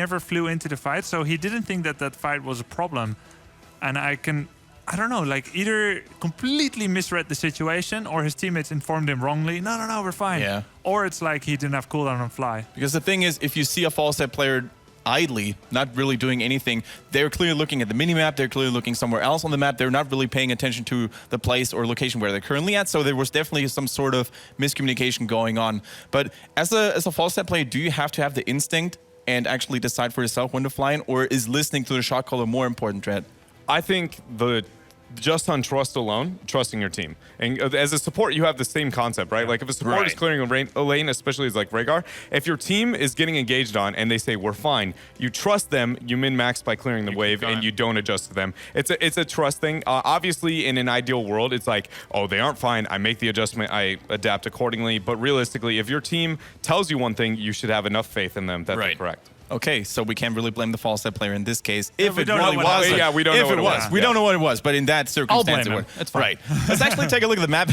never flew into the fight, so he didn't think that that fight was a problem. And I don't know, like either completely misread the situation or his teammates informed him wrongly. No, we're fine. Yeah. Or it's like he didn't have cooldown on fly. Because the thing is, if you see a false set player idly, not really doing anything, they're clearly looking at the minimap, they're clearly looking somewhere else on the map, they're not really paying attention to the place or location where they're currently at, so there was definitely some sort of miscommunication going on. But as a false set player, do you have to have the instinct and actually decide for yourself when to fly in, or is listening to the shot caller more important, Dread? I think just on trust alone, trusting your team. And as a support, you have the same concept, right? Like if a support is clearing a lane, especially as like Rhaegar, if your team is getting engaged on and they say, we're fine, you trust them, you min-max by clearing the wave and you don't adjust to them. It's a trust thing. Obviously, in an ideal world, it's like, oh, they aren't fine, I make the adjustment, I adapt accordingly. But realistically, if your team tells you one thing, you should have enough faith in them that they're correct. Okay, so we can't really blame the false set player in this case. If it really was. Yeah, we don't know what it was. We don't know what it was, but in that circumstance, I'll blame him. It's fine. Right. Let's actually take a look at the map.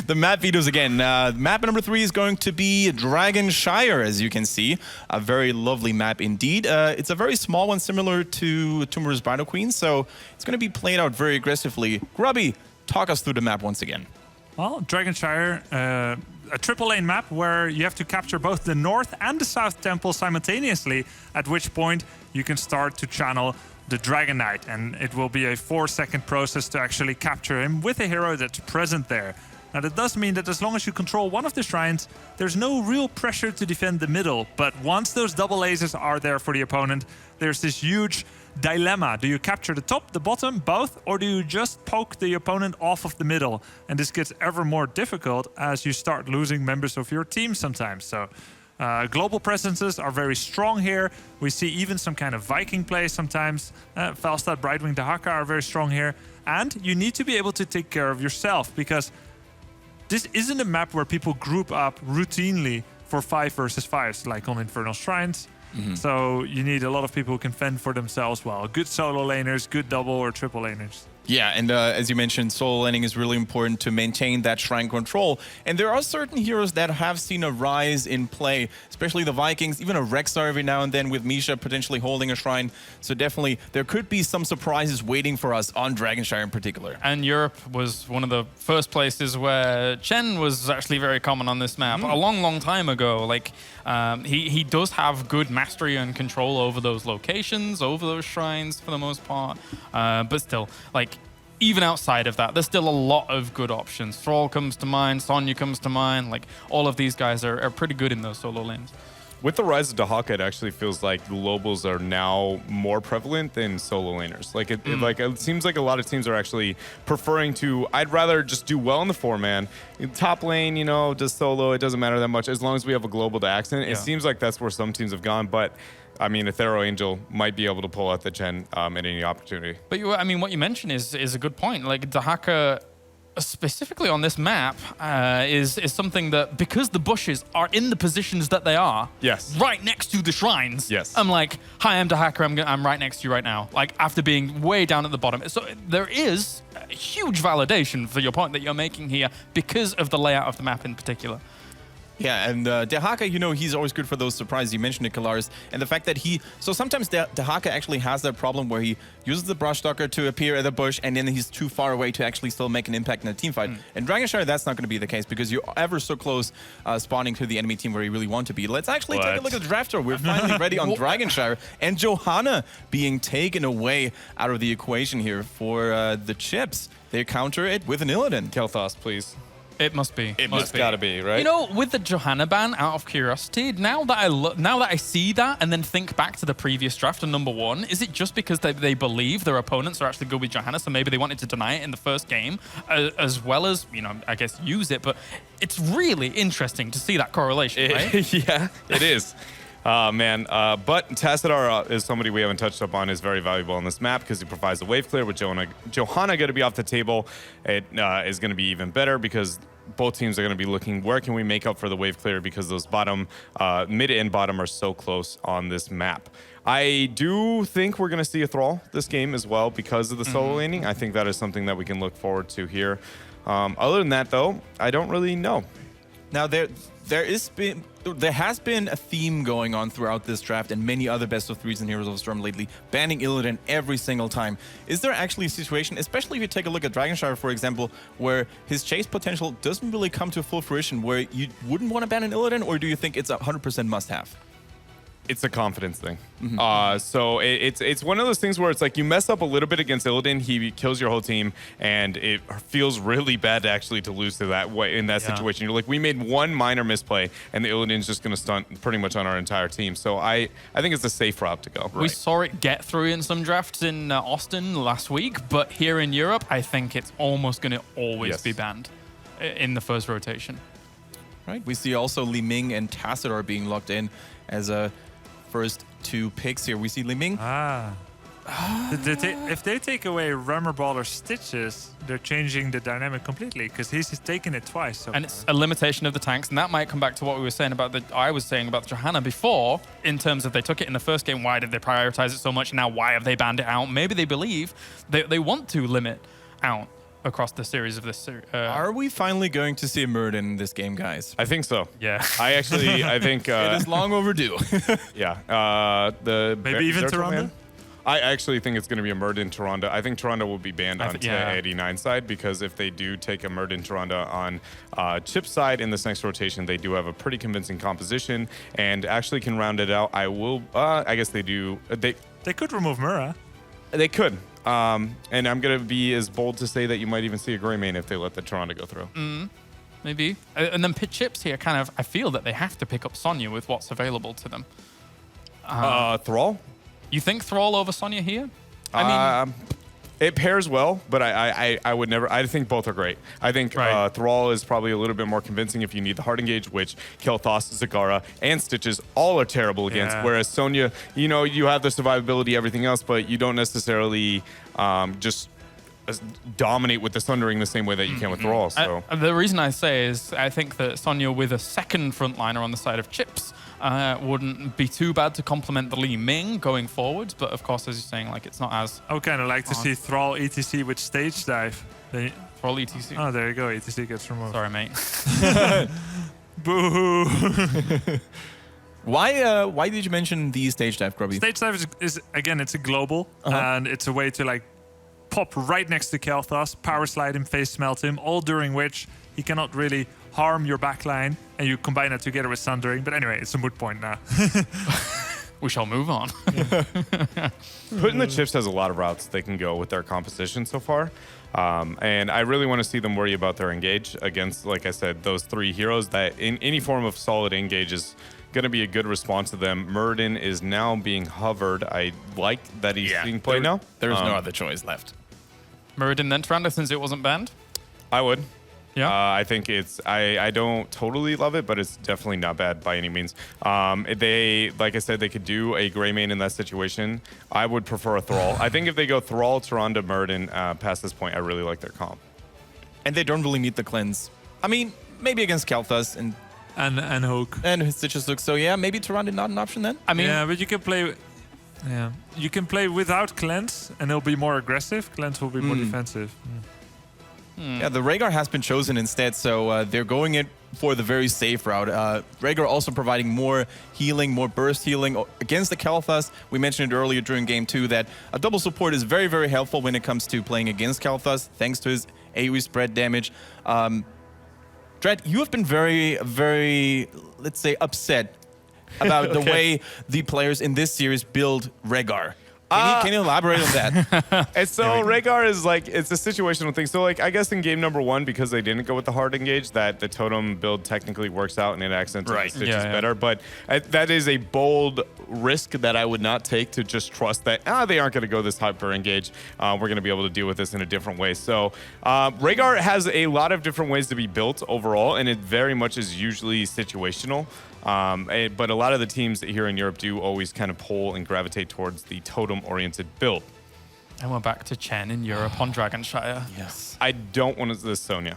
The map videos again. Map number 3 is going to be Dragonshire, as you can see. A very lovely map indeed. It's a very small one, similar to Tumor's Bridal Queen, so it's going to be played out very aggressively. Grubby, talk us through the map once again. Well, Dragonshire, a triple lane map where you have to capture both the north and the south temple simultaneously, at which point you can start to channel the Dragon Knight, and it will be a 4-second process to actually capture him with a hero that's present there. Now that does mean that as long as you control one of the shrines, there's no real pressure to defend the middle, but once those double lasers are there for the opponent, there's this huge dilemma. Do you capture the top, the bottom, both, or do you just poke the opponent off of the middle? And this gets ever more difficult as you start losing members of your team sometimes. So global presences are very strong here. We see even some kind of Viking play sometimes. Falstad, Brightwing, Dahaka are very strong here. And you need to be able to take care of yourself, because this isn't a map where people group up routinely for 5 versus 5s like on Infernal Shrines. So you need a lot of people who can fend for themselves well. Good solo laners, good double or triple laners. Yeah, and as you mentioned, solo laning is really important to maintain that shrine control. And there are certain heroes that have seen a rise in play, especially the Vikings, even a Rexar every now and then with Misha potentially holding a shrine. So definitely there could be some surprises waiting for us on Dragonshire in particular. And Europe was one of the first places where Chen was actually very common on this map a long time ago. Like he does have good mastery and control over those locations, over those shrines for the most part. But still, like, even outside of that, there's still a lot of good options. Thrall comes to mind, Sonya comes to mind. Like, all of these guys are pretty good in those solo lanes. With the rise of Dahaka, it actually feels like globals are now more prevalent than solo laners. Like it seems like a lot of teams are actually preferring to, I'd rather just do well in the 4-man. Top lane, you know, just solo, it doesn't matter that much as long as we have a global to accent. It seems like that's where some teams have gone, but I mean, Aethero Angel might be able to pull out the Chen at any opportunity. But I mean, what you mentioned is a good point. Like Dahaka, specifically on this map, is something that, because the bushes are in the positions that they are, right next to the shrines. I'm like, hi, I'm Dahaka. I'm right next to you right now. Like after being way down at the bottom. So there is a huge validation for your point that you're making here because of the layout of the map in particular. Yeah, and Dahaka, you know, he's always good for those surprises. You mentioned it, Kalaris. And the fact that so sometimes Dahaka actually has that problem where he uses the Brush Stalker to appear at the bush, and then he's too far away to actually still make an impact in a team fight. And Dragonshire, that's not going to be the case because you're ever so close spawning to the enemy team where you really want to be. Let's actually take a look at the draft. We're finally ready on Dragonshire, and Johanna being taken away out of the equation here for the chips. They counter it with an Illidan. Kel'Thas, please. It must be. It's got to be, right? You know, with the Johanna ban, out of curiosity, now that I see that and then think back to the previous draft and number 1, is it just because they believe their opponents are actually good with Johanna, so maybe they wanted to deny it in the first game, as well as, you know, I guess use it? But it's really interesting to see that correlation, right? Yeah, it is. Man, but Tassadar is somebody we haven't touched up on, is very valuable on this map because he provides a wave clear. With Johanna going to be off the table, it is going to be even better because both teams are going to be looking, where can we make up for the wave clear, because those mid and bottom are so close on this map. I do think we're going to see a Thrall this game as well because of the solo laning. I think that is something that we can look forward to here. Other than that, though, I don't really know. Now there has been a theme going on throughout this draft and many other best of threes and Heroes of the Storm lately, banning Illidan every single time. Is there actually a situation, especially if you take a look at Dragonshire, for example, where his chase potential doesn't really come to full fruition, where you wouldn't want to ban an Illidan, or do you think it's a 100% must-have? It's a confidence thing. So it's one of those things where it's like you mess up a little bit against Illidan, he kills your whole team, and it feels really bad actually to lose to that way in that situation. You're like, we made one minor misplay, and the Illidan's just going to stunt pretty much on our entire team. So I think it's a safe route to go. We saw it get through in some drafts in Austin last week, but here in Europe, I think it's almost going to always be banned in the first rotation. Right. We see also Li Ming and Tassadar being locked in as a first 2 picks here. We see Li Ming. If they take away Rummer Ball or Stitches, they're changing the dynamic completely because he's taken it twice. So and it's a limitation of the tanks, and that might come back to what we were saying about I was saying about the Johanna before, in terms of they took it in the first game. Why did they prioritize it so much? Now, why have they banned it out? Maybe they believe they want to limit out across the series of this series. Are we finally going to see a Murd in this game, guys? I think so. Yeah. I think it is long overdue. Maybe even Tyrande? I actually think it's going to be a Murd in Tyrande. I think Tyrande will be banned on TEH89 side, because if they do take a Murd in Tyrande on Chip's side in this next rotation, they do have a pretty convincing composition and actually can round it out. I guess they do. They could remove Mura. They could. And I'm going to be as bold to say that you might even see a Greymane if they let the Tyrande go through. Maybe. And then Chips here kind of, I feel that they have to pick up Sonya with what's available to them. Thrall? You think Thrall over Sonya here? I mean, it pairs well, but I would never. I think both are great. I think Thrall is probably a little bit more convincing if you need the hard engage, which Kel'Thas, Zagara, and Stitches all are terrible against. Whereas Sonya, you have the survivability, everything else, but you don't necessarily just dominate with the Sundering the same way that you can with Thrall. So the reason I say is I think that Sonya with a second frontliner on the side of Chips wouldn't be too bad to complement the Li Ming going forwards, but of course, as you're saying, like it's not as. I would kind of like to see Thrall ETC with stage dive. Thrall ETC. Oh, there you go. ETC gets removed. Sorry, mate. Boo-hoo. Why did you mention the stage dive, Grubby? Stage dive is again, it's a global, and it's a way to like pop right next to Kel'Thas, power slide him, face smelt him, all during which he cannot really harm your backline, and you combine that together with Sundering. But anyway, it's a moot point now. We shall move on. Putting the Chips has a lot of routes they can go with their composition so far. And I really want to see them worry about their engage against, like I said, those 3 heroes that in any form of solid engage is going to be a good response to them. Muradin is now being hovered. I like that he's being played now. There's no other choice left. Muradin then Tyrande since it wasn't banned? I would. Yeah. I think it's, I don't totally love it, but it's definitely not bad by any means. They, like I said, they could do a Greymane in that situation. I would prefer a Thrall. I think if they go Thrall, Tyrande, Muradin past this point, I really like their comp. And they don't really need the cleanse. I mean, maybe against Kel'Thas and Hook. And his Stitches Hook. So yeah, maybe Tyrande not an option then? I mean, yeah, but you can play. Yeah, you can play without cleanse, and it'll be more aggressive. Cleanse will be more defensive. Yeah, the Rhaegar has been chosen instead, so they're going in for the very safe route. Rhaegar also providing more healing, more burst healing against the Kel'Thas. We mentioned it earlier during Game 2 that a double support is very, very helpful when it comes to playing against Kel'Thas, thanks to his AoE spread damage. Dread, you have been very, very, let's say, upset about the way the players in this series build Rhaegar. Can you elaborate on that? And so Rhaegar is like, it's a situational thing. So like, I guess in game number 1, because they didn't go with the hard engage, that the totem build technically works out and it accidentally stitches better. But that is a bold risk that I would not take, to just trust that, they aren't going to go this hyper engage. We're going to be able to deal with this in a different way. So Rhaegar has a lot of different ways to be built overall, and it very much is usually situational. But a lot of the teams here in Europe do always kind of pull and gravitate towards the totem-oriented build. And we're back to Chen in Europe on Dragonshire. Yes. I don't want to this Sonya.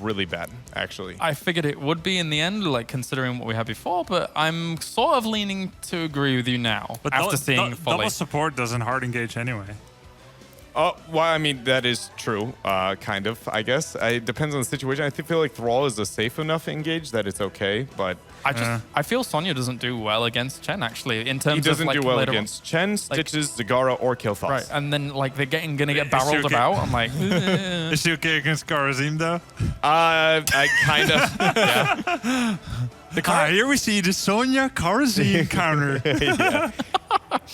Really bad, actually. I figured it would be in the end, like considering what we had before, but I'm sort of leaning to agree with you now. But after seeing fully. double support doesn't hard engage anyway. Oh, well, I mean, that is true, kind of, I guess. It depends on the situation. I feel like Thrall is a safe enough engage that it's okay, but... I feel Sonya doesn't do well against Chen, actually, in terms of, he doesn't like, do well later on. against Chen, Stitches, Zagara, or Killthos. Right, and then, like, they're gonna get barreled about. I'm like... Is she okay against Karazim, though? I kind of, yeah. Here we see the Sonya Karazim counter.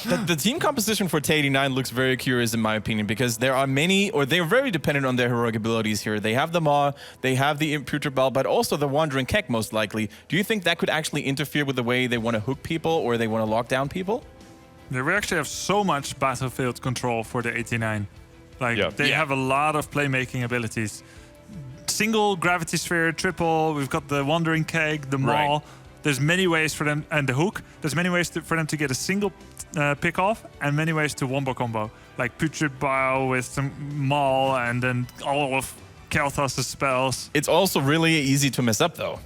The team composition for TEH89 looks very curious in my opinion, because there are many, or they're very dependent on their heroic abilities here. They have the Maw, they have the Imputer Bell, but also the Wandering Keck most likely. Do you think that could actually interfere with the way they want to hook people or they want to lock down people? They actually have so much battlefield control for the 89. Like, they Yeah. have a lot of playmaking abilities. Single Gravity Sphere, triple, we've got the Wandering Keg, the Maw. Right. There's many ways for them, and the hook. There's many ways for them to get a single pick off, and many ways to wombo combo. Like Putrid Bio with some Maul, and then all of Kel'Thas' spells. It's also really easy to mess up though.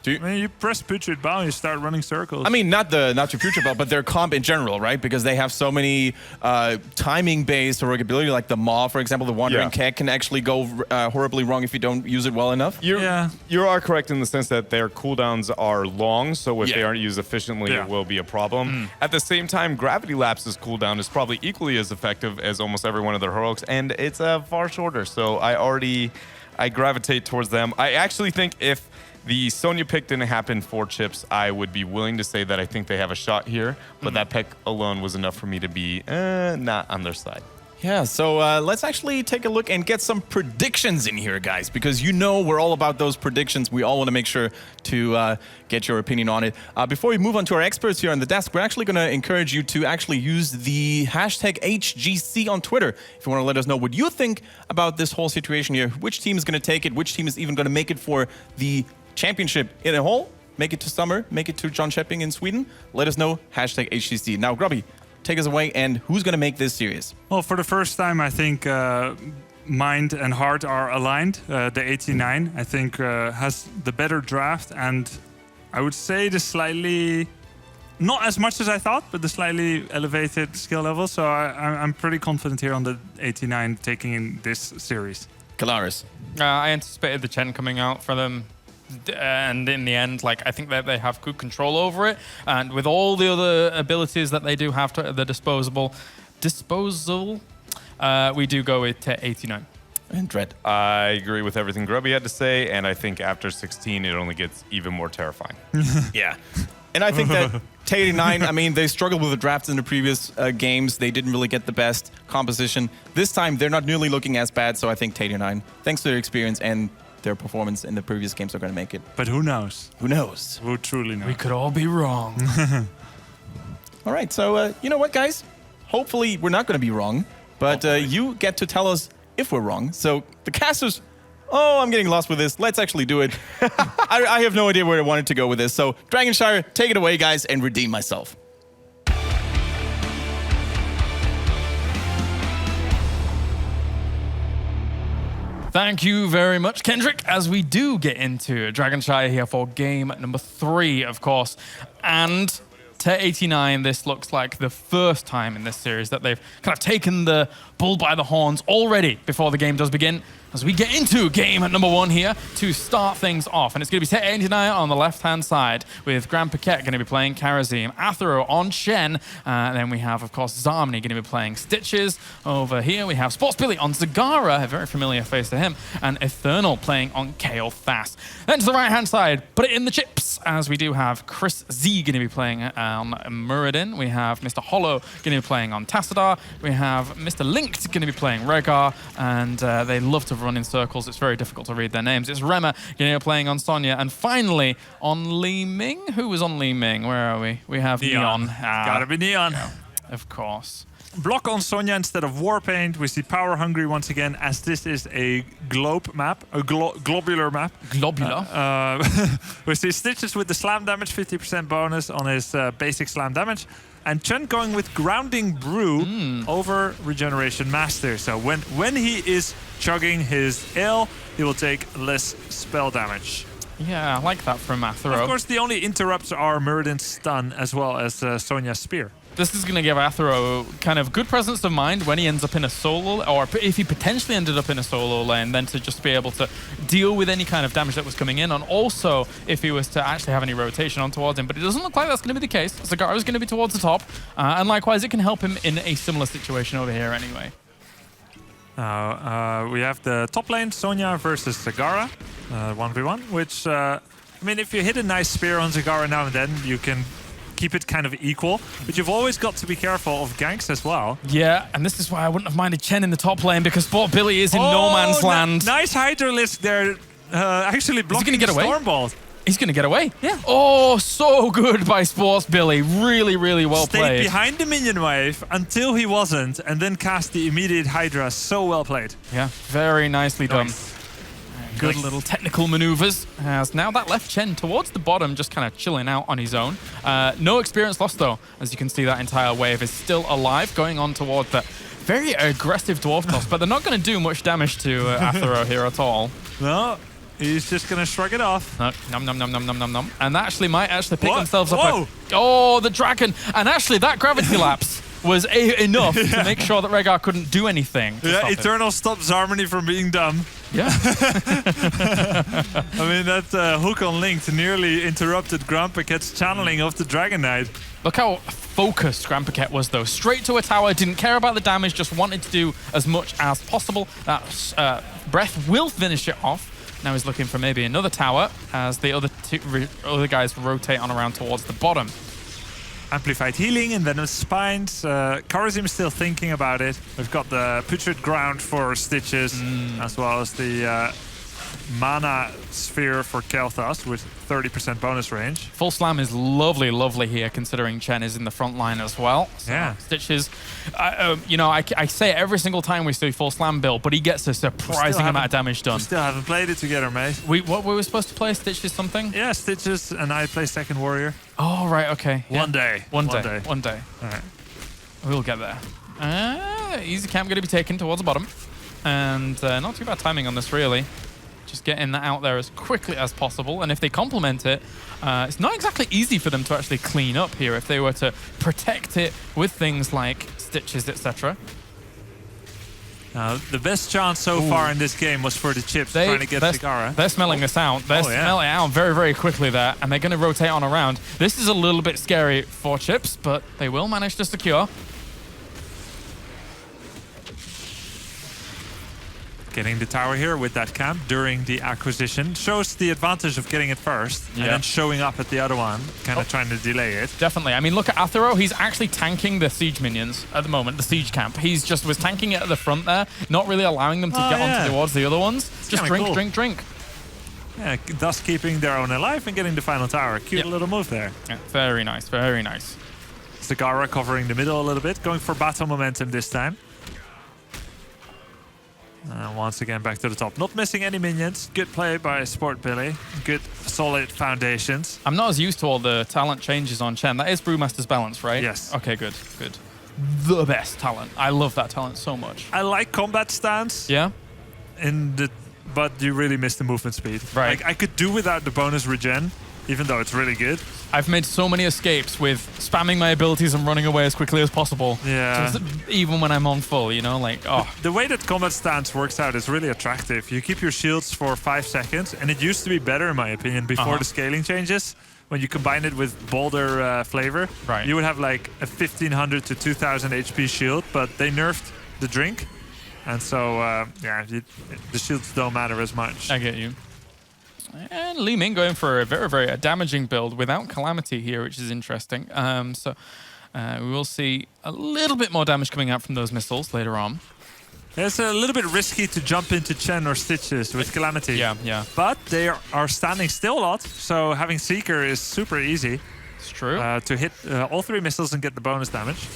I mean, you press Putrid Bio and you start running circles. I mean, not your future belt, but their comp in general, right? Because they have so many timing-based heroic ability, like the Maw, for example. The Wandering Keck can actually go horribly wrong if you don't use it well enough. You are correct in the sense that their cooldowns are long, so if they aren't used efficiently, it will be a problem. At the same time, Gravity Lapse's cooldown is probably equally as effective as almost every one of their heroics, and it's far shorter, so I gravitate towards them. I actually think if the Sonya pick didn't happen for Chips, I would be willing to say that I think they have a shot here, but that pick alone was enough for me to be not on their side. Yeah, so let's actually take a look and get some predictions in here, guys, because you know we're all about those predictions. We all want to make sure to get your opinion on it. Before we move on to our experts here on the desk, we're actually going to encourage you to actually use the hashtag HGC on Twitter if you want to let us know what you think about this whole situation here. Which team is going to take it? Which team is even going to make it for the championship in a whole? Make it to summer? Make it to John Shepping in Sweden? Let us know, hashtag HGC. Now, Grubby, take us away, and who's going to make this series? Well, for the first time, I think mind and heart are aligned. The 89, I think, has the better draft, and I would say the slightly, not as much as I thought, but the slightly elevated skill level. So I'm pretty confident here on the 89 taking in this series. Kalaris. I anticipated the Chen coming out for them. And in the end, like, I think that they have good control over it, and with all the other abilities that they do have to the disposal, we do go with 89. And Dread. I agree with everything Grubby had to say, and I think after 16, it only gets even more terrifying. Yeah. And I think that TEH89, I mean, they struggled with the drafts in the previous games. They didn't really get the best composition. This time, they're not nearly looking as bad, so I think TEH89, thanks to their experience and their performance in the previous games, are going to make it. But who knows? Who knows? Who truly knows? We could all be wrong. All right, so you know what, guys? Hopefully, we're not going to be wrong, but you get to tell us if we're wrong. So the casters, I'm getting lost with this. Let's actually do it. I have no idea where I wanted to go with this. So Dragonshire, take it away, guys, and redeem myself. Thank you very much, Kendrick, as we do get into Dragonshire here for game number 3, of course. And TEH89, this looks like the first time in this series that they've kind of taken the bull by the horns already before the game does begin. As we get into game number 1 here to start things off. And it's going to be TEH89 on the left-hand side with Grand Paquette going to be playing Karazim, Athero on Shen, and then we have, of course, Zarmany going to be playing Stitches. Over here we have Sports Billy on Zagara, a very familiar face to him, and Eternal playing on Kael'thas. Then to the right-hand side, put it in the chips, as we do have Chris Z going to be playing on Muradin. We have Mr. Hollow going to be playing on Tassadar. We have Mr. Linked going to be playing Rhaegar, and they love to run in circles. It's very difficult to read their names. It's Rema playing on Sonya, and finally on Li Ming. Who was on Li Ming? Where are we? We have Neon. Gotta be Neon. Of course. Block on Sonya instead of Warpaint. We see Power Hungry once again, as this is a globe map, a globular map. Globular. We see Stitches with the slam damage, 50% bonus on his basic slam damage. And Chen going with Grounding Brew over Regeneration Master. So when he is chugging his ale, he will take less spell damage. Yeah, I like that from Athero. Of course, the only interrupts are Muradin's stun as well as Sonya's spear. This is going to give Athero kind of good presence of mind when he ends up in a solo, or if he potentially ended up in a solo lane, then to just be able to deal with any kind of damage that was coming in, and also if he was to actually have any rotation on towards him. But it doesn't look like that's going to be the case. Zagara is going to be towards the top, and likewise, it can help him in a similar situation over here anyway. We have the top lane, Sonya versus Zagara, 1v1, which, I mean, if you hit a nice spear on Zagara now and then, you can keep it kind of equal, but you've always got to be careful of ganks as well. Yeah, and this is why I wouldn't have minded Chen in the top lane, because Sport Billy is in no man's land. Nice Hydralisk there, actually blocking the Stormbolt. He's going to get away. Yeah. Oh, so good by Sports Billy. Really, really well played. Stayed behind the minion wave until he wasn't, and then cast the immediate Hydra. So well played. Yeah, very nicely done. Nice. Good little technical maneuvers. As now that left Chen towards the bottom, just kind of chilling out on his own. No experience lost, though. As you can see, that entire wave is still alive, going on towards the very aggressive Dwarf Toss, but they're not going to do much damage to Athero here at all. No. He's just going to shrug it off. Nom, nom, nom, nom, nom, nom, nom. And actually might actually pick themselves up. Whoa. Oh, the dragon. And actually, that gravity lapse was enough to make sure that Rhaegar couldn't do anything. Yeah, Eternal stops Harmony from being dumb. Yeah. I mean, that hook on Link nearly interrupted Grandpaquette's channeling of the Dragon Knight. Look how focused Grandpaquette was, though. Straight to a tower, didn't care about the damage, just wanted to do as much as possible. That breath will finish it off. Now he's looking for maybe another tower as the other guys rotate on around towards the bottom. Amplified healing and then spines. Kharazim is still thinking about it. We've got the Putrid Ground for Stitches, as well as the Mana Sphere for Kel'Thas with 30% bonus range. Full Slam is lovely, lovely here, considering Chen is in the front line as well. So yeah. Stitches, you know, I say it every single time we see Full Slam build, but he gets a surprising amount of damage done. We still haven't played it together, mate. What we were supposed to play? Stitches something? Yeah, Stitches, and I play Second Warrior. Oh, right, okay. One day. One day. All right. We'll get there. Easy camp going to be taken towards the bottom. And not too bad timing on this, really. Just getting that out there as quickly as possible. And if they complement it, it's not exactly easy for them to actually clean up here if they were to protect it with things like Stitches, etc. The best chance so far in this game was for the Chips trying to get Zagara. They're smelling this out. They're smelling it out very, very quickly there, and they're going to rotate on around. This is a little bit scary for Chips, but they will manage to secure. Getting the tower here with that camp during the acquisition shows the advantage of getting it first and then showing up at the other one, kind of trying to delay it. Definitely. I mean, look at Athero. He's actually tanking the siege minions at the moment, the siege camp. He's just was tanking it at the front there, not really allowing them to get on towards the other ones. It's just drink, cool. drink. Yeah, thus keeping their own alive and getting the final tower. Cute little move there. Yeah, very nice, very nice. Zagara covering the middle a little bit, going for battle momentum this time. Once again, back to the top. Not missing any minions. Good play by Sport Billy. Good, solid foundations. I'm not as used to all the talent changes on Chen. That is Brewmaster's Balance, right? Yes. Okay, good. The best talent. I love that talent so much. I like combat stance. Yeah? But you really miss the movement speed. Right. Like, I could do without the bonus regen, even though it's really good. I've made so many escapes with spamming my abilities and running away as quickly as possible. Yeah. Just, even when I'm on full, you know, like, oh. The way that combat stance works out is really attractive. You keep your shields for 5 seconds, and it used to be better, in my opinion, before the scaling changes. When you combine it with Boulder flavor, you would have like a 1500 to 2000 HP shield, but they nerfed the drink. And so, the shields don't matter as much. I get you. And Li Ming going for a very, very damaging build without Calamity here, which is interesting. We will see a little bit more damage coming out from those missiles later on. It's a little bit risky to jump into Chen or Stitches with Calamity. Yeah. But they are standing still a lot, so having Seeker is super easy. It's true. To hit all 3 missiles and get the bonus damage.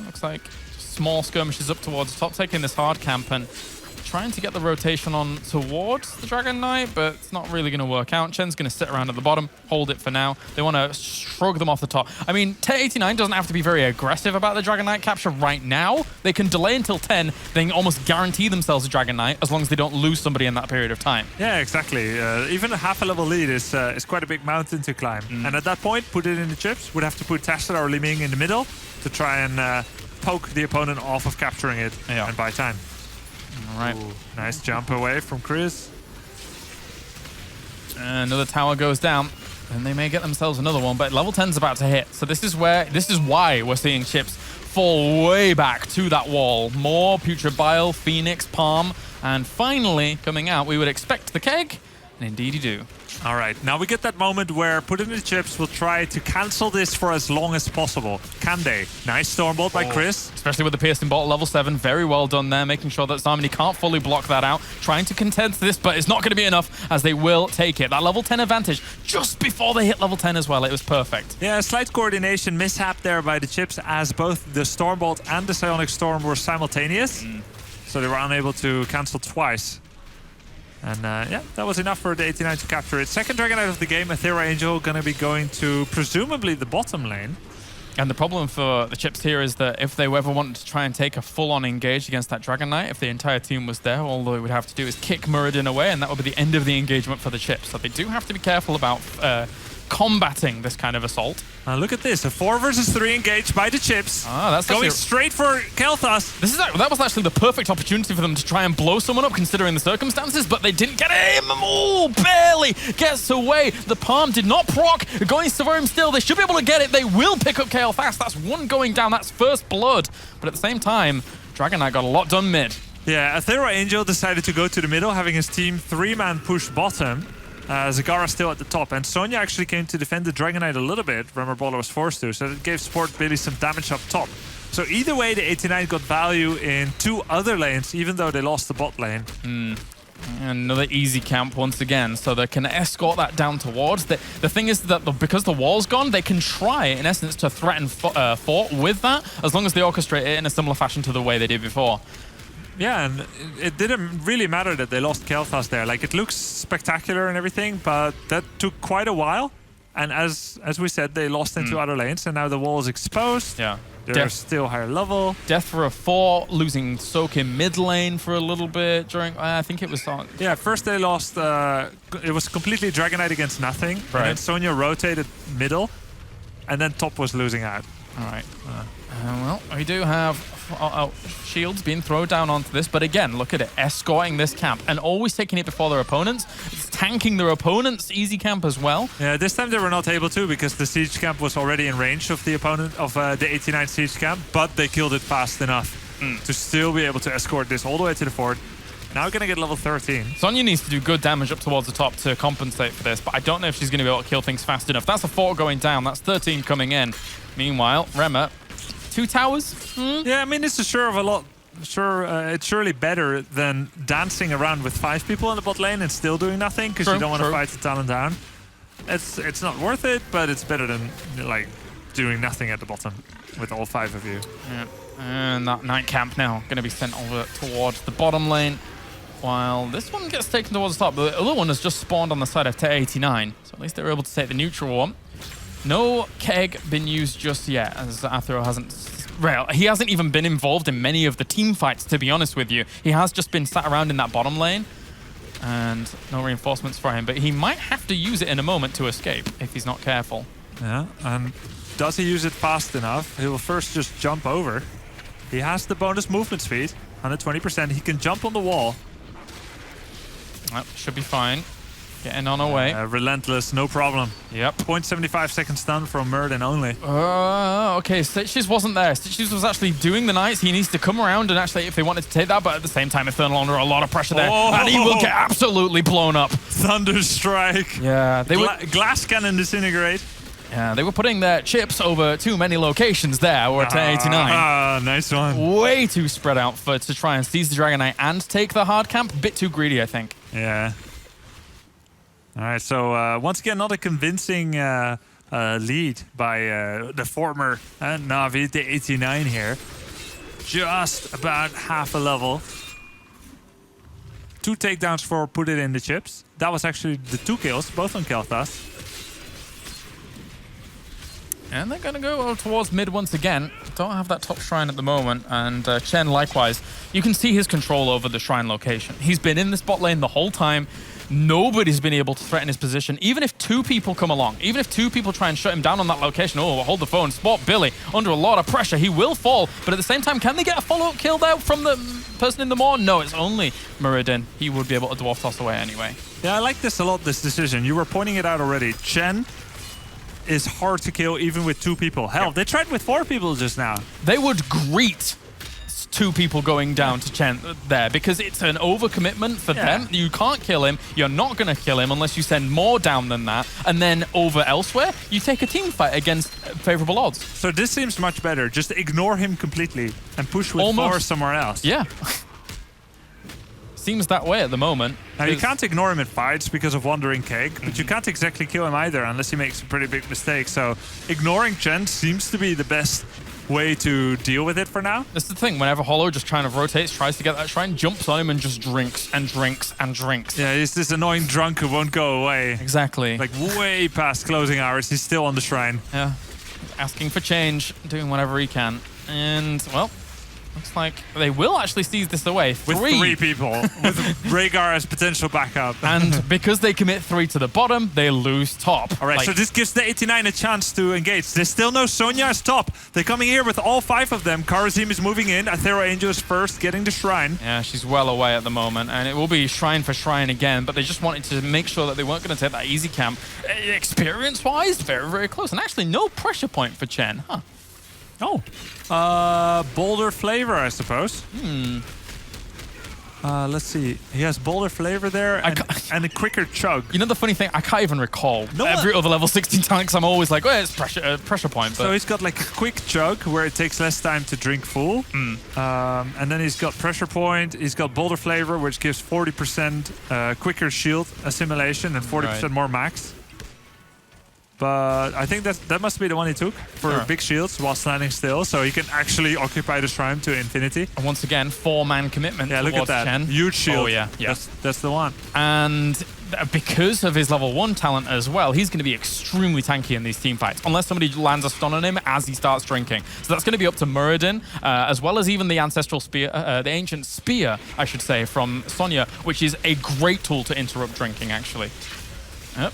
Looks like small skirmishes up towards the top, taking this hard camp and trying to get the rotation on towards the Dragon Knight, but it's not really going to work out. Chen's going to sit around at the bottom, hold it for now. They want to shrug them off the top. I mean, TEH89 doesn't have to be very aggressive about the Dragon Knight capture right now. They can delay until 10. They can almost guarantee themselves a Dragon Knight as long as they don't lose somebody in that period of time. Yeah, exactly. Even a half a level lead is quite a big mountain to climb. And at that point, put it in the chips. Would have to put Tester or Li Ming in the middle to try and poke the opponent off of capturing it and buy time. All right. Ooh, nice jump away from Chris. Another tower goes down, and they may get themselves another one, but level 10's about to hit. So this is why we're seeing chips fall way back to that wall. More Putrid Bile, Phoenix, Palm, and finally coming out, we would expect the keg, and indeed you do. All right, now we get that moment where Put in the Chips will try to cancel this for as long as possible. Can they? Nice Stormbolt by Chris. Especially with the piercing bolt level 7. Very well done there, making sure that Zarmini can't fully block that out. Trying to contend this, but it's not going to be enough as they will take it. That level 10 advantage just before they hit level 10 as well. It was perfect. Yeah, a slight coordination mishap there by the Chips as both the Stormbolt and the Psionic Storm were simultaneous. So they were unable to cancel twice. And yeah, that was enough for the 89 to capture it. Second Dragon Knight of the game, Aethera Angel, going to be going to presumably the bottom lane. And the problem for the Chips here is that if they ever wanted to try and take a full-on engage against that Dragon Knight, if the entire team was there, all they would have to do is kick Muradin away, and that would be the end of the engagement for the Chips. So they do have to be careful about combating this kind of assault. Look at this, a 4 versus 3 engage by the Chips. That's going straight for Kel'Thas. That was actually the perfect opportunity for them to try and blow someone up considering the circumstances, but they didn't get him. Oh, barely gets away. The Palm did not proc. Going for him still. They should be able to get it. They will pick up Kel'Thas. That's one going down. That's first blood. But at the same time, Dragon Knight got a lot done mid. Yeah, Aethera Angel decided to go to the middle, having his team 3-man push bottom. Zagara still at the top, and Sonya actually came to defend the Dragon Knight a little bit. Remember, was forced to, so it gave Sport Billy some damage up top. So either way, the 89 got value in 2 other lanes, even though they lost the bot lane. Another easy camp once again, so they can escort that down towards. The thing is that because the wall's gone, they can try, in essence, to threaten Fort with that, as long as they orchestrate it in a similar fashion to the way they did before. Yeah, and it didn't really matter that they lost Kel'Thas there. Like, it looks spectacular and everything, but that took quite a while. And as we said, they lost into other lanes, and now the wall is exposed. Yeah. They're still higher level. Death for a 4, losing Soak in mid lane for a little bit during... I think it was on... Yeah, first they lost... it was completely Dragon Knight against nothing. Right. And then Sonya rotated middle, and then top was losing out. All right. Well, we do have shields being thrown down onto this, but again, look at it, escorting this camp and always taking it before their opponents. It's tanking their opponent's easy camp as well. Yeah, this time they were not able to because the siege camp was already in range of the opponent of the 89 siege camp, but they killed it fast enough to still be able to escort this all the way to the fort. Now we're going to get level 13. Sonya needs to do good damage up towards the top to compensate for this, but I don't know if she's going to be able to kill things fast enough. That's a 4 going down. That's 13 coming in. Meanwhile, Rema, 2 towers? Yeah, I mean, it's it's surely better than dancing around with 5 people in the bot lane and still doing nothing because you don't want to fight the talent down. It's not worth it, but it's better than like doing nothing at the bottom with all 5 of you. Yeah. And that night camp now going to be sent over towards the bottom lane. While this one gets taken towards the top, the other one has just spawned on the side of TEH89. So at least they were able to take the neutral one. No keg been used just yet, as Aethera hasn't... Well, he hasn't even been involved in many of the team fights, to be honest with you. He has just been sat around in that bottom lane. And no reinforcements for him, but he might have to use it in a moment to escape if he's not careful. Yeah, and does he use it fast enough? He will first just jump over. He has the bonus movement speed, 120%. He can jump on the wall. Should be fine. Getting on our way. Relentless, no problem. Yep. 0.75 second stun from Muradin only. Okay, Stitches wasn't there. Stitches was actually doing the Knights. He needs to come around and actually, if they wanted to take that, but at the same time, Eternal under a lot of pressure there. And he will get absolutely blown up. Thunder Strike. Yeah. Glass Cannon Disintegrate. Yeah, they were putting their chips over too many locations there, or at 89. Nice one. Way too spread out to try and seize the Dragon Knight and take the hard camp. Bit too greedy, I think. Yeah. All right, so once again, not a convincing lead by the former Na'Vi, the 89 here. Just about half a level. 2 takedowns for Put It in the Chips. That was actually the 2 kills, both on Kel'Thas. And they're going to go towards mid once again. Don't have that top shrine at the moment. And Chen, likewise, you can see his control over the shrine location. He's been in this bot lane the whole time. Nobody's been able to threaten his position. Even if 2 people come along, even if 2 people try and shut him down on that location, oh, hold the phone, spot Billy under a lot of pressure. He will fall, but at the same time, can they get a follow-up kill there from the person in the Maw? No, it's only Muradin. He would be able to dwarf toss away anyway. Yeah, I like this a lot, this decision. You were pointing it out already. Chen is hard to kill even with 2 people. Hell, they tried with 4 people just now. They would greet 2 people going down to Chen there because it's an overcommitment for them. You can't kill him. You're not going to kill him unless you send more down than that. And then over elsewhere, you take a team fight against favorable odds. So this seems much better. Just ignore him completely and push with 4 somewhere else. Yeah. Seems that way at the moment. Now, you can't ignore him in fights because of Wandering Cake, but you can't exactly kill him either unless he makes a pretty big mistake. So ignoring Chen seems to be the best way to deal with it for now. That's the thing. Whenever Hollow just kind of rotates, tries to get that shrine, jumps on him and just drinks and drinks and drinks. Yeah, he's this annoying drunk who won't go away. Exactly. Like way past closing hours, he's still on the shrine. Yeah. Asking for change, doing whatever he can. And, well, looks like they will actually seize this away. With 3 people, with Rhaegar as potential backup. And because they commit 3 to the bottom, they lose top. All right, so this gives the 89 a chance to engage. There's still no Sonya as top. They're coming here with all 5 of them. Karazim is moving in. Athero Angel is first, getting the shrine. Yeah, she's well away at the moment, and it will be shrine for shrine again, but they just wanted to make sure that they weren't going to take that easy camp. Experience-wise, very, very close. And actually, no pressure point for Chen, huh? Oh. Bolder flavor, I suppose. Let's see. He has bolder flavor there and a quicker chug. You know the funny thing? I can't even recall. Every other level 16 tanks, I'm always like, oh, it's pressure point. But so he's got like a quick chug where it takes less time to drink full. And then he's got pressure point. He's got bolder flavor, which gives 40% quicker shield assimilation and 40% more max. But I think that must be the one he took for big shields while standing still, so he can actually occupy the shrine to infinity. And once again, 4-man commitment. Yeah, look at that. Chen. Huge shield. Oh, yeah. That's the one. And because of his level 1 talent as well, he's going to be extremely tanky in these team fights, unless somebody lands a stun on him as he starts drinking. So that's going to be up to Muradin, as well as even the Ancestral Spear, the Ancient Spear, I should say, from Sonya, which is a great tool to interrupt drinking, actually. Yep.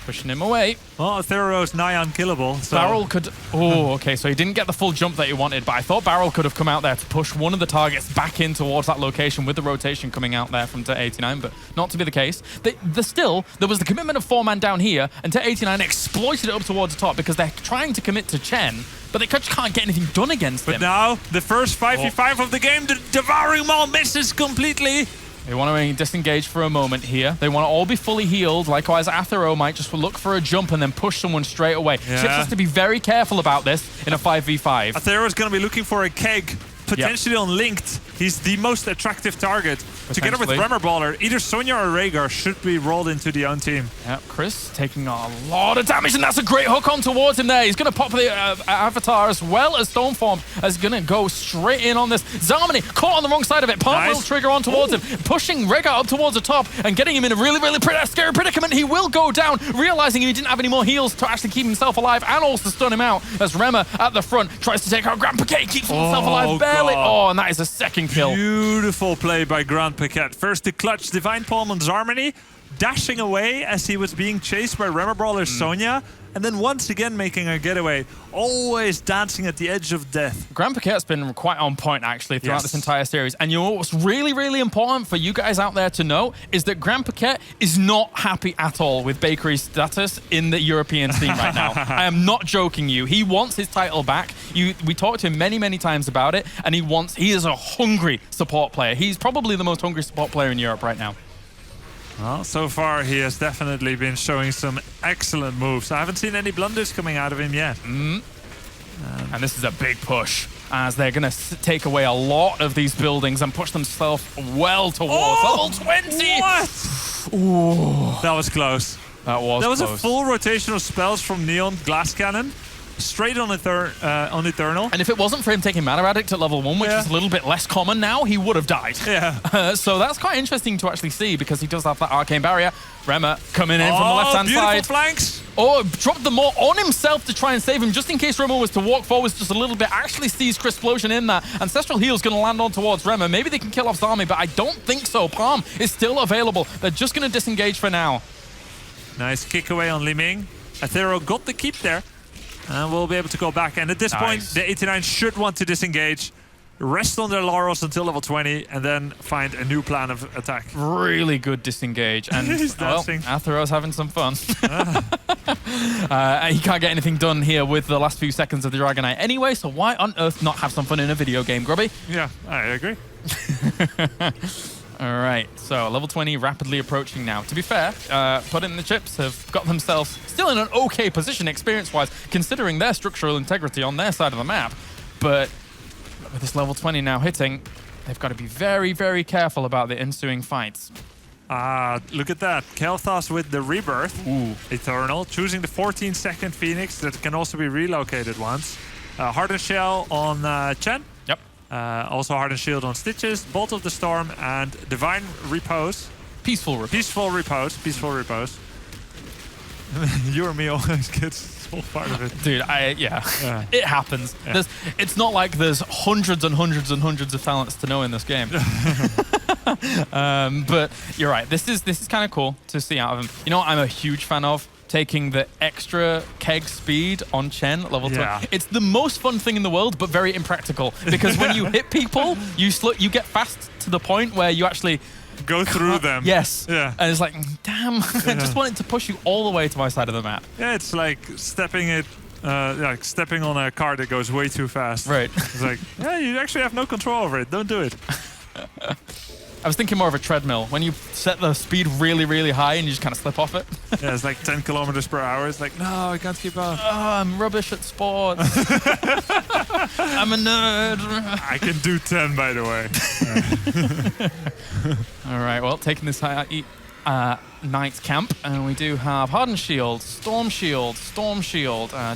Pushing him away. Well, Thero's nigh unkillable. So. Barrel could... Oh, okay, so he didn't get the full jump that he wanted, but I thought Barrel could have come out there to push one of the targets back in towards that location with the rotation coming out there from TEH89, but not to be the case. There was the commitment of 4-man down here, and TEH89 exploited it up towards the top because they're trying to commit to Chen, but they just can't get anything done against him. But now, the first 5v5 of the game, the Devouring Maul misses completely. They want to disengage for a moment here. They want to all be fully healed. Likewise, Athero might just look for a jump and then push someone straight away. Yeah. Chips has to be very careful about this in a 5v5. Athero is going to be looking for a keg, potentially on Linked. He's the most attractive target. Together with Remmer Baller, either Sonya or Rhaegar should be rolled into the own team. Yep, Chris taking a lot of damage, and that's a great hook on towards him there. He's going to pop the Avatar as well as Stoneform, as going to go straight in on this. Zarmony caught on the wrong side of it. Palm will trigger on towards him, pushing Rhaegar up towards the top and getting him in a really, really scary predicament. He will go down, realizing he didn't have any more heals to actually keep himself alive and also stun him out as Remmer at the front tries to take out Grand Paquet, keeps himself alive barely. God. Oh, and that is a second kill. Beautiful play by Grand Paquet. First the clutch Divine Palm on Zarmony, dashing away as he was being chased by Remmer Brawler Sonya, and then once again making a getaway, always dancing at the edge of death. Grand Paquet's been quite on point actually throughout this entire series, and you know what's really, really important for you guys out there to know is that Grand Paquet is not happy at all with Bakery's status in the European scene right now. I am not joking you. He wants his title back. We talked to him many, many times about it, and he is a hungry support player. He's probably the most hungry support player in Europe right now. Well, so far he has definitely been showing some excellent moves. I haven't seen any blunders coming out of him yet. And this is a big push, as they're going to take away a lot of these buildings and push themselves well towards level 20. What? Ooh. That was close. That was a full rotation of spells from Neon Glass Cannon. straight on Eternal. And if it wasn't for him taking Mana Addict at level 1, which is a little bit less common now, he would have died. Yeah. So that's quite interesting to actually see because he does have that Arcane Barrier. Rema coming in from the left-hand side. Flanks. Oh, dropped the more on himself to try and save him, just in case Rema was to walk forward just a little bit. Actually sees Crisplosion in that. Ancestral Heal's going to land on towards Rema. Maybe they can kill off Zami, but I don't think so. Palm is still available. They're just going to disengage for now. Nice kick away on Li Ming. Athero got the keep there. And we'll be able to go back. And at this point, the 89 should want to disengage, rest on their laurels until level 20, and then find a new plan of attack. Really good disengage. And He's dancing. Athero's having some fun. He can't get anything done here with the last few seconds of the Dragonite anyway, so why on earth not have some fun in a video game, Grubby? Yeah, I agree. All right, so level 20 rapidly approaching now. To be fair, Put It in the Chips have got themselves still in an okay position experience-wise, considering their structural integrity on their side of the map. But with this level 20 now hitting, they've got to be very, very careful about the ensuing fights. Look at that. Kel'Thas with the Rebirth. Ooh. Eternal, choosing the 14-second Phoenix that can also be relocated once. Hardened Shell on Chen. Yep. Also Hardened Shield on Stitches, Bolt of the Storm, and Divine Repose. Peaceful Repose. Peaceful Repose. Peaceful Repose. You or me always gets all part of it. Dude, it happens. Yeah. It's not like there's hundreds and hundreds and hundreds of talents to know in this game. But you're right. This is kind of cool to see out of him. You know what I'm a huge fan of? Taking the extra keg speed on Chen at level 20. It's the most fun thing in the world, but very impractical. Because when you hit people, you get fast to the point where you actually go through them. Yes. Yeah. And it's like, damn, I just wanted to push you all the way to my side of the map. Yeah, it's like stepping on a car that goes way too fast. Right. It's like, yeah, you actually have no control over it. Don't do it. I was thinking more of a treadmill. When you set the speed really, really high and you just kind of slip off it. Yeah, it's like 10 kilometers per hour. It's like, no, I can't keep up. Oh, I'm rubbish at sports. I'm a nerd. I can do 10, by the way. All right, well, taking this Knight camp, and we do have Hardened Shield, Storm Shield,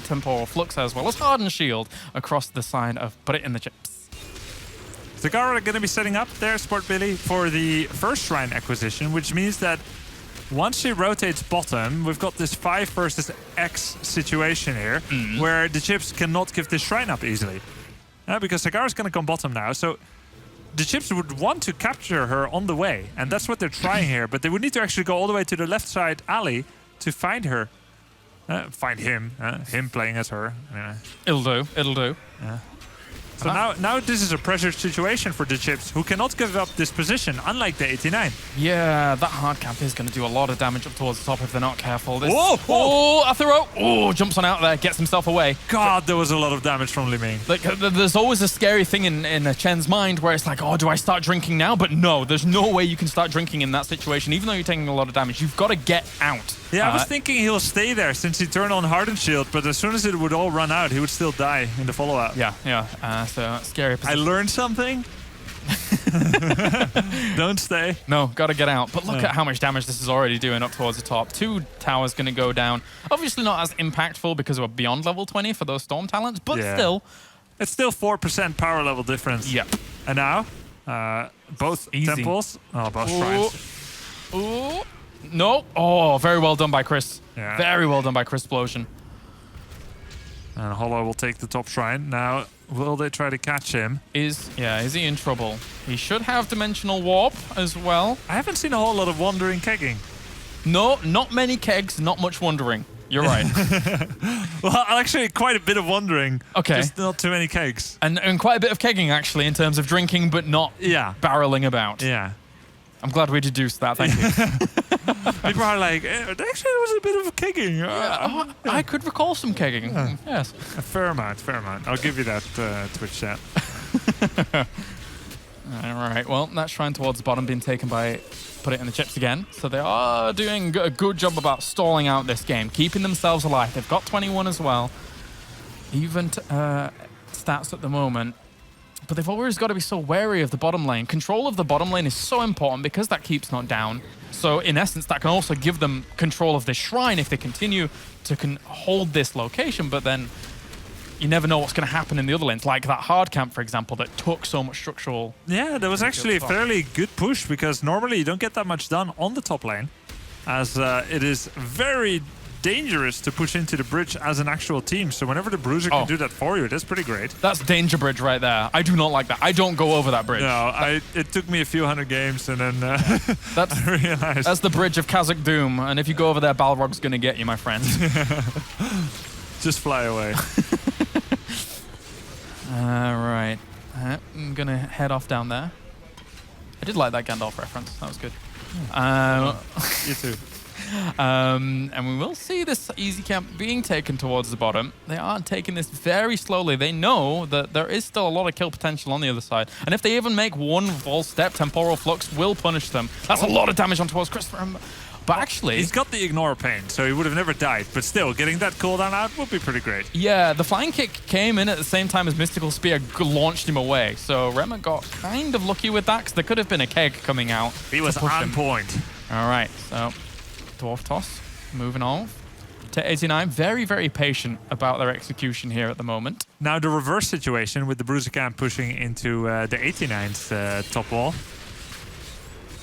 Temporal Flux, as well as Hardened Shield across the side of Put It in the Chips. Zagara are going to be setting up their Sport Billy for the first shrine acquisition, which means that once she rotates bottom, we've got this 5 versus X situation here, where the Chips cannot give this shrine up easily. Because Zagara's going to come bottom now, so the Chips would want to capture her on the way, and that's what they're trying here, but they would need to actually go all the way to the left side alley to find her. Find him. Him playing as her. It'll do. Yeah. So now this is a pressure situation for the Chips, who cannot give up this position, unlike the 89. Yeah, that hard camp is going to do a lot of damage up towards the top if they're not careful. Whoa! Athero! Oh, jumps on out there, gets himself away. God, there was a lot of damage from Li Ming. Like, there's always a scary thing in Chen's mind where it's like, oh, do I start drinking now? But no, there's no way you can start drinking in that situation, even though you're taking a lot of damage. You've got to get out. Yeah, I was thinking he'll stay there since he turned on Hardened Shield, but as soon as it would all run out, he would still die in the follow-up. Yeah. So scary position. I learned something. Don't stay. No, got to get out. But look at how much damage this is already doing up towards the top. 2 towers going to go down. Obviously not as impactful because we're beyond level 20 for those Storm talents, but still. It's still 4% power level difference. Yep. And now, both temples. Oh, both shrines. Ooh. No. Oh, very well done by Chris. Yeah. Very well done by Chris Explosion. And Hollow will take the top shrine. Now, will they try to catch him? Is he in trouble? He should have Dimensional Warp as well. I haven't seen a whole lot of wandering kegging. No, not many kegs, not much wandering. You're right. Well, actually, quite a bit of wandering. Okay. Just not too many kegs. And quite a bit of kegging, actually, in terms of drinking, but not barreling about. Yeah. I'm glad we deduced that, thank you. People are like, actually, there was a bit of kegging. I could recall some kegging. Yes. A fair amount. I'll give you that, Twitch chat. All right, well, that shrine towards the bottom being taken by Put It in the Chips again. So they are doing a good job about stalling out this game, keeping themselves alive. They've got 21 as well. Even stats at the moment. But they've always got to be so wary of the bottom lane. Control of the bottom lane is so important because that keeps not down. So in essence, that can also give them control of this shrine if they continue to hold this location. But then you never know what's going to happen in the other lanes. Like that hard camp, for example, that took so much structural. Yeah, that was actually a fairly good push because normally you don't get that much done on the top lane, as it is very dangerous to push into the bridge as an actual team. So whenever the Bruiser can do that for you, that's pretty great. That's danger bridge right there. I do not like that. I don't go over that bridge. No, it took me a few hundred games and then that's, I realized. That's the bridge of Kazakh Doom. And if you go over there, Balrog's going to get you, my friend. Just fly away. Right. I'm going to head off down there. I did like that Gandalf reference. That was good. You too. And we will see this easy camp being taken towards the bottom. They are taking this very slowly. They know that there is still a lot of kill potential on the other side. And if they even make one false step, Temporal Flux will punish them. That's a lot of damage on towards Christopher. But actually... He's got the Ignore Pain, so he would have never died. But still, getting that cooldown out would be pretty great. Yeah, the Flying Kick came in at the same time as Mystical Spear launched him away. So Rema got kind of lucky with that, because there could have been a keg coming out. He was on point. All right, so... Dwarf Toss, moving on. TEH89, very, very patient about their execution here at the moment. Now the reverse situation with the Bruiser camp pushing into the 89's top wall.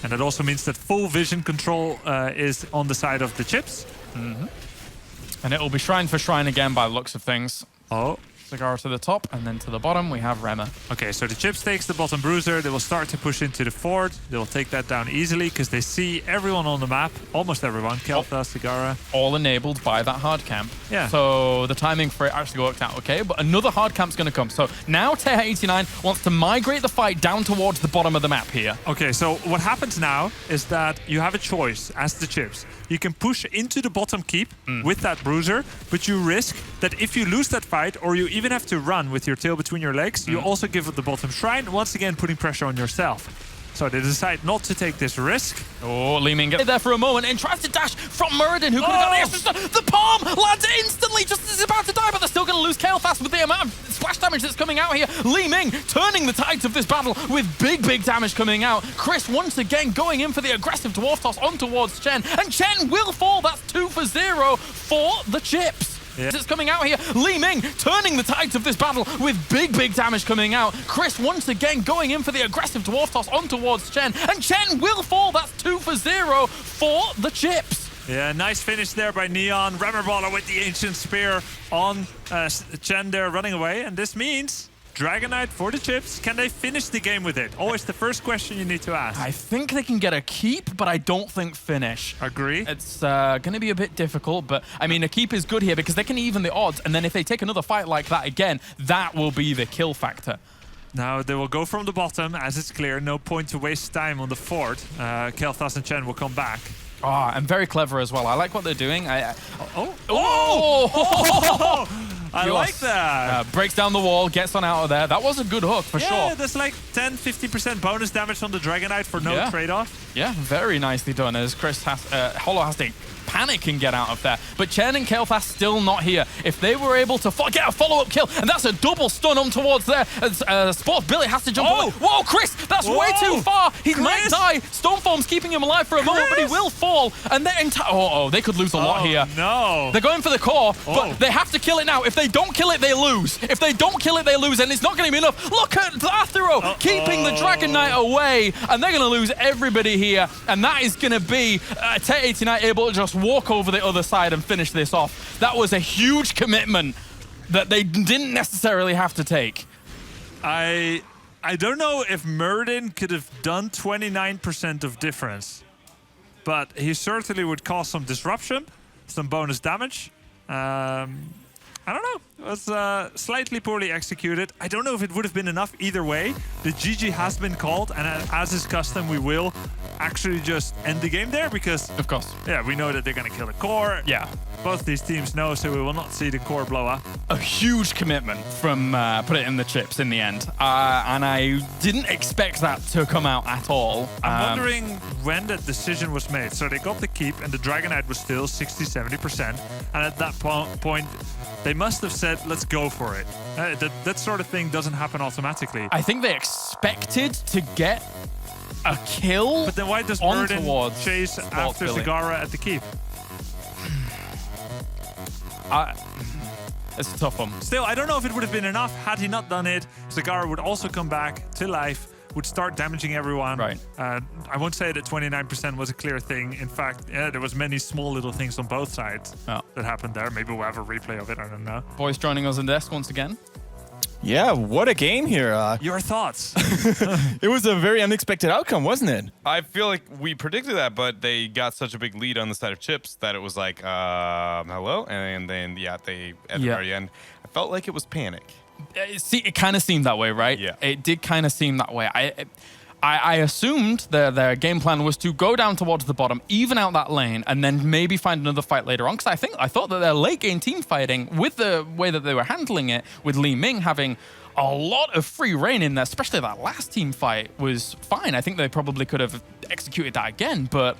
And that also means that full vision control is on the side of the chips. And it will be shrine for shrine again by the looks of things. Oh. Cigar to the top, and then to the bottom we have Rema. Okay, so the chips takes the bottom Bruiser. They will start to push into the fort. They will take that down easily because they see everyone on the map. Almost everyone. Kelta, Cigara. All enabled by that hard camp. Yeah. So the timing for it actually worked out okay, but another hard camp's going to come. So now TEH89 wants to migrate the fight down towards the bottom of the map here. Okay, so what happens now is that you have a choice as the chips. You can push into the bottom keep with that Bruiser, but you risk that if you lose that fight, or you even have to run with your tail between your legs, you also give up the bottom shrine, once again putting pressure on yourself. So they decide not to take this risk. Oh, Li Ming gets there for a moment and tries to dash from Muradin, who could have got the extra stuff. The palm lands instantly just as he's about to die, but they're still going to lose Kael'thas with the amount of splash damage that's coming out here. Li Ming turning the tides of this battle with big, big damage coming out. Chris once again going in for the aggressive Dwarf Toss on towards Chen, and Chen will fall. That's 2 for 0 for the chips. Yeah. It's coming out here. Li Ming turning the tides of this battle with big, big damage coming out. Chris once again going in for the aggressive Dwarf Toss on towards Chen, and Chen will fall. That's 2 for 0 for the chips. Yeah, nice finish there by Neon. Rammerballer with the Ancient Spear on Chen there running away, and this means Dragon Knight for the chips. Can they finish the game with it? Always the first question you need to ask. I think they can get a keep, but I don't think finish. Agree. It's going to be a bit difficult, but I mean, a keep is good here because they can even the odds, and then if they take another fight like that again, that will be the kill factor. Now they will go from the bottom, as it's clear. No point to waste time on the fort. Kael'thas and Chen will come back. Oh, and very clever as well. I like what they're doing. I like that. Breaks down the wall, gets on out of there. That was a good hook for sure. Yeah, there's like 10-50% bonus damage on the Dragon Knight for no trade-off. Yeah, very nicely done as Chris has, Hollow has to panic and get out of there. But Chen and Kael'thas still not here. If they were able to get a follow-up kill, and that's a double stun on towards there, as Sports Billy has to jump away. Whoa, Chris, that's way too far. He might die. Stoneform's keeping him alive for a moment, but he will fall. And they could lose a lot here. No. They're going for the core, but they have to kill it now. If they don't kill it, they lose. If they don't kill it, they lose, and it's not going to be enough. Look at Athero keeping the Dragon Knight away, and they're going to lose everybody here, and that is going to be TEH89 able to just walk over the other side and finish this off. That was a huge commitment that they didn't necessarily have to take. I don't know if Muradin could have done 29% of difference, but he certainly would cause some disruption, some bonus damage. I don't know. It was slightly poorly executed. I don't know if it would have been enough either way. The GG has been called, and as is custom, we will actually just end the game there because, of course, yeah, we know that they're going to kill the core. Yeah. Both these teams know, so we will not see the core blow up. A huge commitment from Put It in the Chips in the end. And I didn't expect that to come out at all. I'm wondering when that decision was made. So they got the keep, and the Dragon Knight was still 60-70%. And at that point, they must have said, let's go for it. That sort of thing doesn't happen automatically. I think they expected to get a kill. But then why does Muradin chase after Zagara at the keep? It's a tough one. Still, I don't know if it would have been enough had he not done it. Cigar would also come back to life, would start damaging everyone. Right. I won't say that 29% was a clear thing. In fact, yeah, there was many small little things on both sides that happened there. Maybe we'll have a replay of it. I don't know. Boys joining us in the desk once again. Yeah, what a game here. Your thoughts? It was a very unexpected outcome, wasn't it? I feel like we predicted that, but they got such a big lead on the side of Chips that it was like, hello? And then, they at the very end, I felt like it was panic. See, it kind of seemed that way, right? Yeah. It did kind of seem that way. I assumed their game plan was to go down towards the bottom, even out that lane, and then maybe find another fight later on. Because I thought that their late game team fighting, with the way that they were handling it, with Li Ming having a lot of free reign in there, especially that last team fight, was fine. I think they probably could have executed that again, but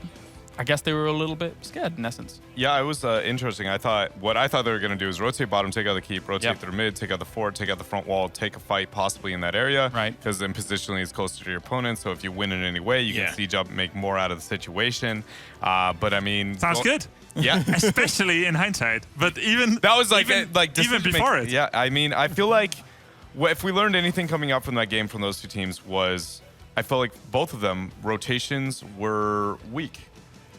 I guess they were a little bit scared in essence. Yeah, it was interesting. What I thought they were going to do is rotate bottom, take out the keep, rotate through mid, take out the fort, take out the front wall, take a fight possibly in that area. Right. Because then positionally it's closer to your opponent. So if you win in any way, you can siege up, make more out of the situation. But I mean, Sounds good. Yeah. Especially in hindsight. But even that was even before it. Yeah, I mean, I feel like if we learned anything coming out from that game from those two teams was I felt like both of them rotations were weak.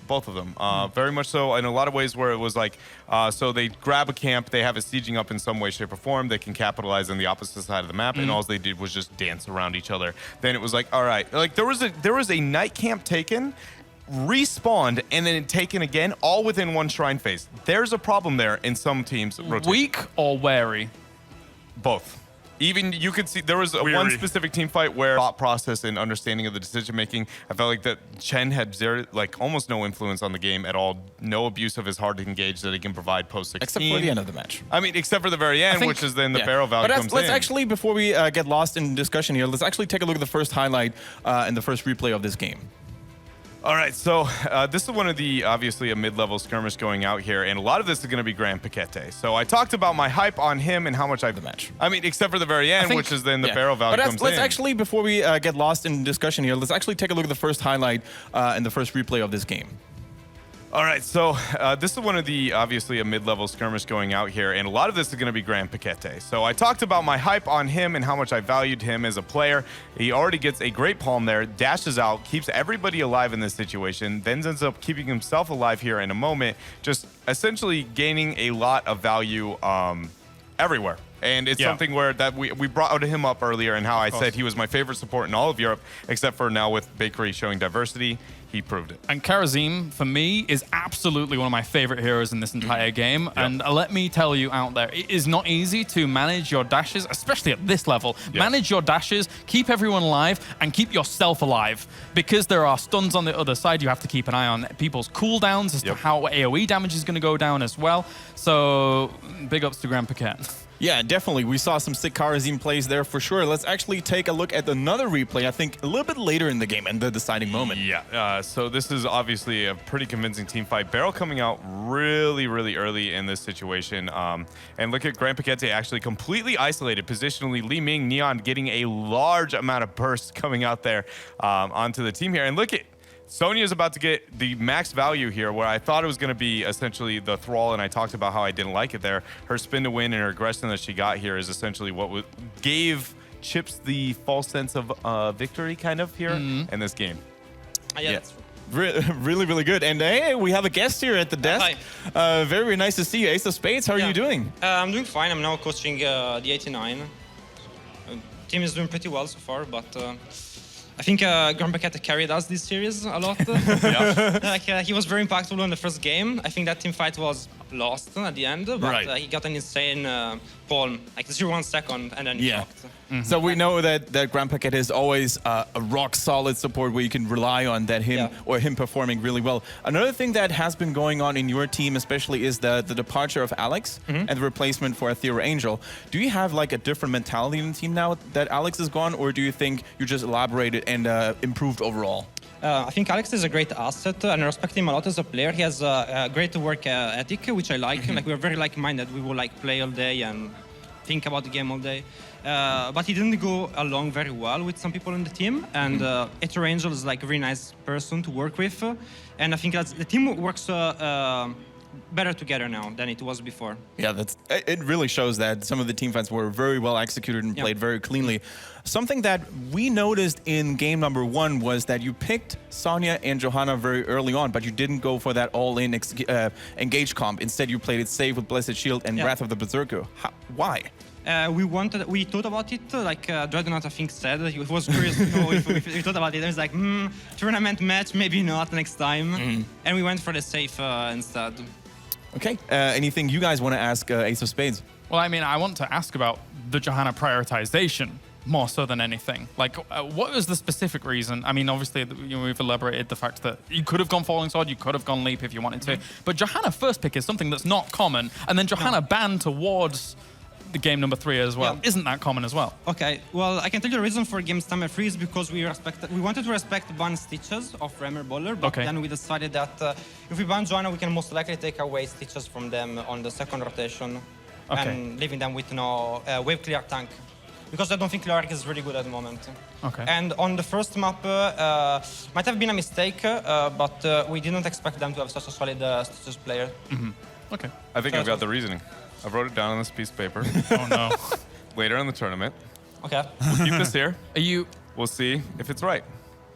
Both of them, very much so. In a lot of ways, where it was like, so they grab a camp, they have it sieging up in some way, shape, or form. They can capitalize on the opposite side of the map, and all they did was just dance around each other. Then it was like, all right, like there was a night camp taken, respawned, and then taken again, all within one shrine phase. There's a problem there in some teams. Weak or wary? Both. Even you could see there was one specific team fight where thought process and understanding of the decision making. I felt like that Chen had almost no influence on the game at all. No abuse of his hard to engage that he can provide post 16. Except for the end of the match. I mean, except for the very end, which is then the barrel value comes in. Let's actually, before we get lost in discussion here, let's actually take a look at the first highlight and the first replay of this game. All right, so this is one of the, obviously, a mid-level skirmish going out here, and a lot of this is going to be Grand Piquete. So I talked about my hype on him and how much I... The match. I mean, except for the very end, which is then the barrel value comes in. Let's actually, before we get lost in discussion here, let's actually take a look at the first highlight and the first replay of this game. All right, so this is one of the, obviously, a mid-level skirmish going out here, and a lot of this is going to be Grand Piquete. So I talked about my hype on him and how much I valued him as a player. He already gets a great palm there, dashes out, keeps everybody alive in this situation, then ends up keeping himself alive here in a moment, just essentially gaining a lot of value everywhere. And it's something where that we brought him up earlier and how I said he was my favorite support in all of Europe, except for now with Bakery showing diversity. He proved it. And Karazim, for me, is absolutely one of my favorite heroes in this entire game. Yep. And let me tell you out there, it is not easy to manage your dashes, especially at this level. Yes. Manage your dashes, keep everyone alive, and keep yourself alive. Because there are stuns on the other side, you have to keep an eye on people's cooldowns as to how AoE damage is going to go down as well. So, big ups to Grand Piquet. Yeah, definitely. We saw some sick Karazim plays there for sure. Let's actually take a look at another replay, I think, a little bit later in the game and the deciding moment. Yeah, so this is obviously a pretty convincing team fight. Barrel coming out really, really early in this situation. And look at Grand Piquete actually completely isolated positionally. Li Ming, Neon getting a large amount of bursts coming out there onto the team here. And look at Sonya is about to get the max value here, where I thought it was going to be essentially the Thrall, and I talked about how I didn't like it there. Her spin to win and her aggression that she got here is essentially what gave Chips the false sense of victory kind of here in this game. Yeah, that's really, really good. And hey, we have a guest here at the desk. Hi. Very nice to see you. Ace of Spades, how are you doing? I'm doing fine. I'm now coaching the 89. Team is doing pretty well so far, but I think Grand Piquete carried us this series a lot. He was very impactful in the first game. I think that team fight was lost at the end, but he got an insane palm, like 0.1 second, and then he shocked. So we know that Grand Piquete is always a rock solid support where you can rely on that him performing really well. Another thing that has been going on in your team especially is the departure of Alex and the replacement for Aethera Angel. Do you have like a different mentality in the team now that Alex is gone, or do you think you just elaborated and improved overall? I think Alex is a great asset, and I respect him a lot as a player. He has a great work ethic, which I like. Like, we're very like-minded. We will like play all day and think about the game all day. But he didn't go along very well with some people in the team, and Aethera Angel is like a very nice person to work with. And I think that the team works better together now than it was before. Yeah, it really shows that some of the team fights were very well executed and played very cleanly. Something that we noticed in game number 1 was that you picked Sonya and Johanna very early on, but you didn't go for that all-in engage comp. Instead, you played it safe with Blessed Shield and Wrath of the Berserker. Why? We thought about it, like Dreadnought I think said, he was curious to know if we thought about it. And it's like, tournament match, maybe not next time. And we went for the safe instead. Okay, anything you guys want to ask Ace of Spades? Well, I mean, I want to ask about the Johanna prioritization more so than anything. Like, what was the specific reason? I mean, obviously, we've elaborated the fact that you could have gone Falling Sword, you could have gone Leap if you wanted to. But Johanna first pick is something that's not common. And then Johanna banned towards the game number 3 as well. Isn't that common as well? Okay, well, I can tell you the reason for game number 3 is because we wanted to respect ban Stitches of Remer Bowler, but then we decided that if we ban Johanna, we can most likely take away Stitches from them on the second rotation and leaving them with no wave clear tank. Because I don't think Cleric is really good at the moment. Okay. And on the first map, might have been a mistake, but we didn't expect them to have such a solid Stitches player. Okay. I think I've got the reasoning. I wrote it down on this piece of paper. Oh no. Later in the tournament. Okay. We'll keep this here. We'll see if it's right.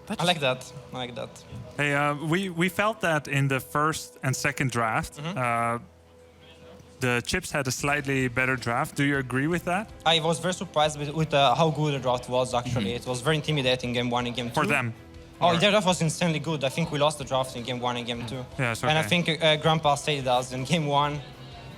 I like that. I like that. Hey, we felt that in the first and second draft, the Chips had a slightly better draft. Do you agree with that? I was very surprised with how good the draft was, actually. It was very intimidating game 1 and game 2. For them? Oh, their draft was insanely good. I think we lost the draft in game 1 and game 2. Yeah, it's okay. And I think Grandpa stayed us in game 1.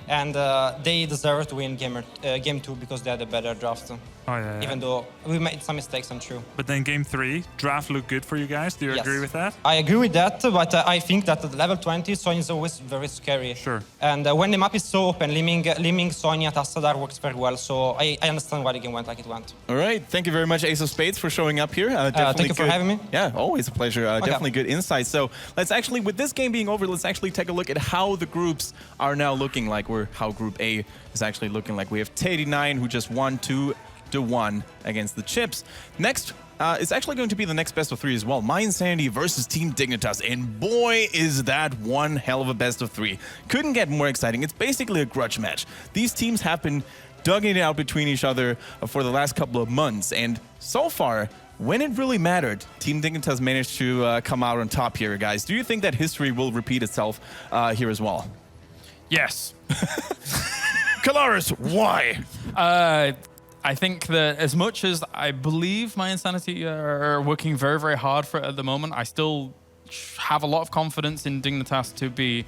And they deserved to win game 2 because they had a better draft. Even though we made some mistakes, I'm true. But then game 3, draft looked good for you guys. Do you agree with that? I agree with that, but I think that at level 20, Sonya is always very scary. Sure. And when the map is so open, limbing Sonya at Asadar works very well. So I understand why the game went like it went. All right. Thank you very much, Ace of Spades, for showing up here. Thank you for having me. Yeah, always a pleasure. Definitely good insight. So let's actually, with this game being over, let's actually take a look at how the groups are now looking like, or how Group A is actually looking like. We have TEH89, who just won 2-1 against the Chips. Next is actually going to be the next best of 3 as well. Mindsanity versus Team Dignitas. And boy, is that one hell of a best of 3. Couldn't get more exciting. It's basically a grudge match. These teams have been dugging it out between each other for the last couple of months. And so far, when it really mattered, Team Dignitas managed to come out on top here, guys. Do you think that history will repeat itself here as well? Yes. Kalaris, why? I think that as much as I believe my Insanity are working very, very hard for it at the moment, I still have a lot of confidence in Dignitas to be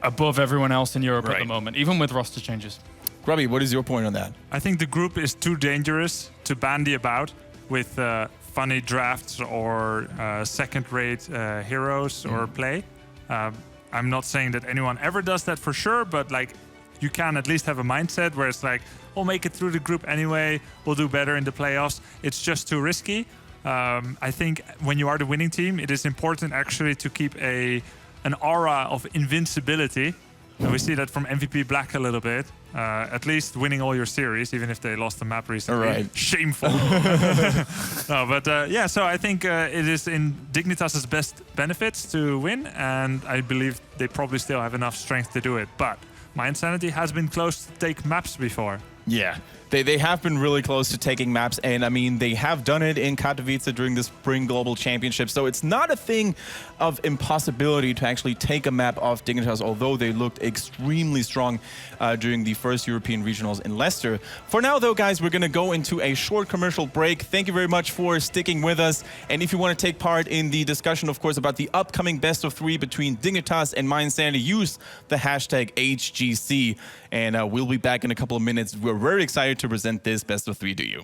above everyone else in Europe at the moment, even with roster changes. Grubby, what is your point on that? I think the group is too dangerous to bandy about with funny drafts or second-rate heroes or play. I'm not saying that anyone ever does that for sure, but like you can at least have a mindset where it's like, we'll make it through the group anyway, we'll do better in the playoffs. It's just too risky. I think when you are the winning team, it is important actually to keep an aura of invincibility. And we see that from MVP Black a little bit. At least winning all your series, even if they lost the map recently. Right. Shameful. No, but yeah, so I think it is in Dignitas' best benefits to win, and I believe they probably still have enough strength to do it. But my Insanity has been close to take maps before. Yeah, they have been really close to taking maps, and I mean, they have done it in Katowice during the Spring Global Championship, so it's not a thing of impossibility to actually take a map off Dignitas, although they looked extremely strong during the first European Regionals in Leicester. For now, though, guys, we're going to go into a short commercial break. Thank you very much for sticking with us, and if you want to take part in the discussion, of course, about the upcoming best of 3 between Dignitas and Mindsanity, use the hashtag HGC, and we'll be back in a couple of minutes. We're very excited to present this best of 3 to you.